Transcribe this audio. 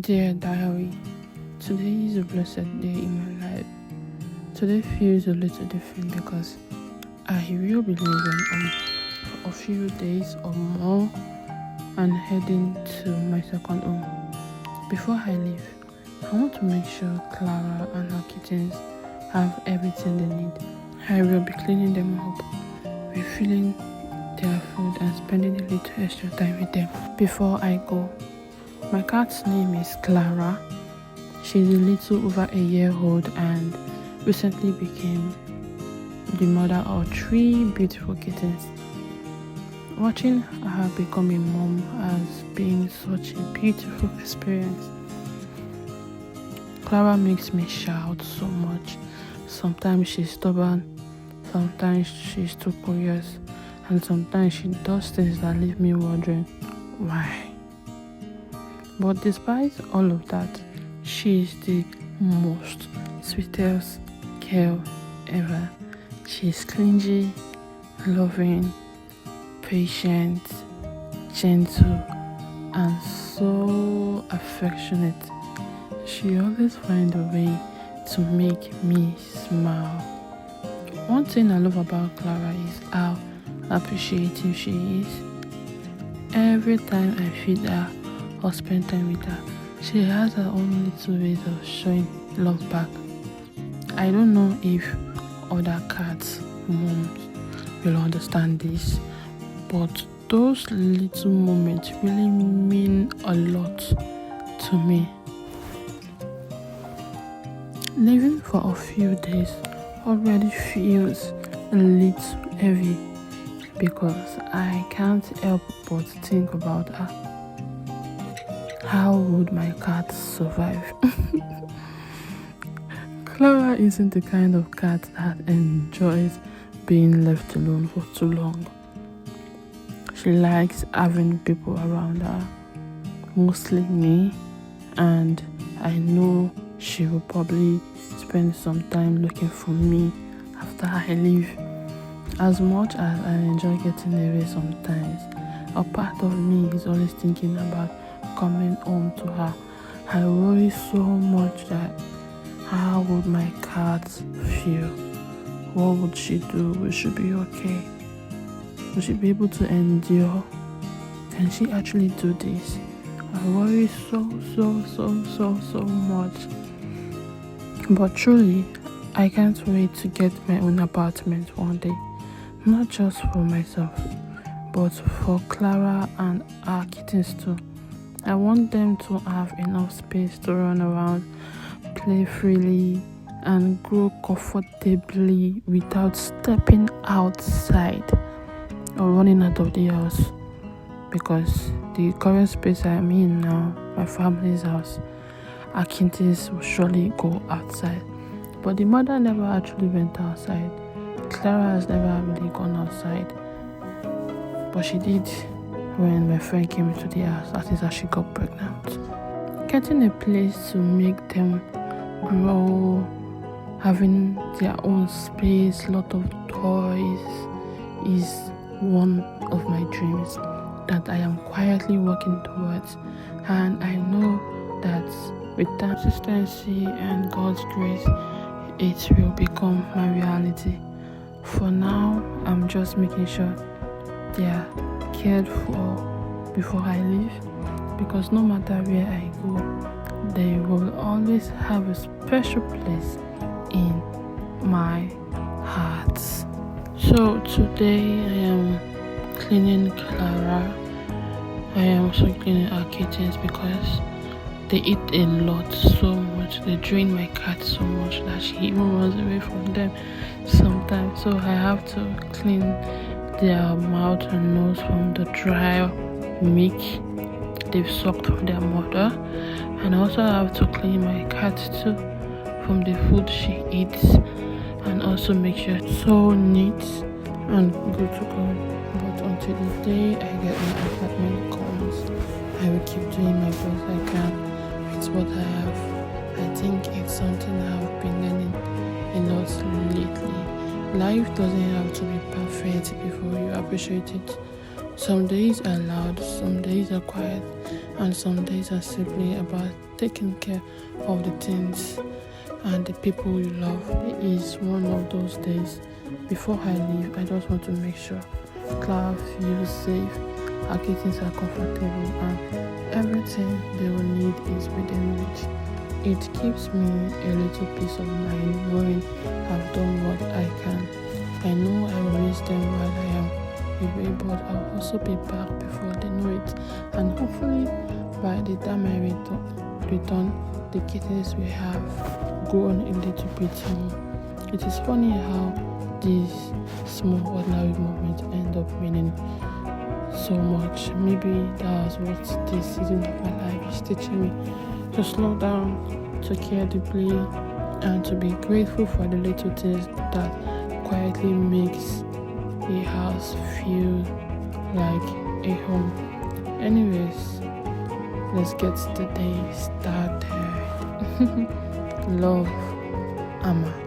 Dear diary, today is a blessed day in my life. Today feels a little different because I will be leaving for a few days or more and heading to my second home. Before I leave, I want to make sure Clara and her kittens have everything they need. I will be cleaning them up, refilling their food and spending a little extra time with them before I go. My cat's name is Clara. She's a little over a year old and recently became the mother of 3 beautiful kittens. Watching her become a mom has been such a beautiful experience. Clara makes me shout so much. Sometimes she's stubborn, sometimes she's too curious, and sometimes she does things that leave me wondering why. But despite all of that, she is the most sweetest girl ever. She's clingy, loving, patient, gentle, and so affectionate. She always finds a way to make me smile. One thing I love about Clara is how appreciative she is. Every time I feed her or spend time with her, she has her own little ways of showing love back. I don't know if other cats' moms will understand this, but those little moments really mean a lot to me. Leaving for a few days already feels a little heavy because I can't help but think about her. How would my cat survive? Clara isn't the kind of cat that enjoys being left alone for too long. She likes having people around her, mostly me, and I know she will probably spend some time looking for me after I leave. As much as I enjoy getting away sometimes, a part of me is always thinking about coming home to her. I worry so much that how would my cat feel? What would she do? Will she be okay? Will she be able to endure? Can she actually do this? I worry so much. But truly, I can't wait to get my own apartment one day. Not just for myself, but for Clara and our kittens too. I want them to have enough space to run around, play freely, and grow comfortably without stepping outside or running out of the house. Because the current space I'm in now, my family's house, our kittens will surely go outside. But the mother never actually went outside. Clara has never really gone outside. But she did when my friend came into the house, that is how she got pregnant. Getting a place to make them grow, having their own space, lot of toys, is one of my dreams that I am quietly working towards. And I know that with consistency and God's grace, it will become my reality. For now, I'm just making sure they are cared for before I leave, because no matter where I go, they will always have a special place in my heart. So today I am cleaning Clara. I am also cleaning our kittens because they eat a lot, so much. They drain my cat so much that she even runs away from them sometimes. So I have to clean their mouth and nose from the dry milk they've sucked from their mother, and I also have to clean my cat too from the food she eats, and also make sure it's so neat and good to go. But until the day I get my apartment comes, I will keep doing my best I can with what I have. I think it's something I've been learning a lot lately. Life doesn't have to be perfect before you appreciate it. Some days are loud, some days are quiet, and some days are simply about taking care of the things and the people you love. It is one of those days. Before I leave, I just want to make sure Clara feels safe, our kittens are comfortable, and everything they will need is within reach. It gives me a little peace of mind knowing I've done what I can. I know I will raise them while I am away, but I'll also be back before they know it. And hopefully, by the time I return, the kittens will have grown a little bit more. It is funny how these small ordinary moments end up meaning so much. Maybe that's what this season of my life is teaching me. To slow down, to care deeply, and to be grateful for the little things that quietly makes a house feel like a home. Anyways, let's get the day started. Love, Amma.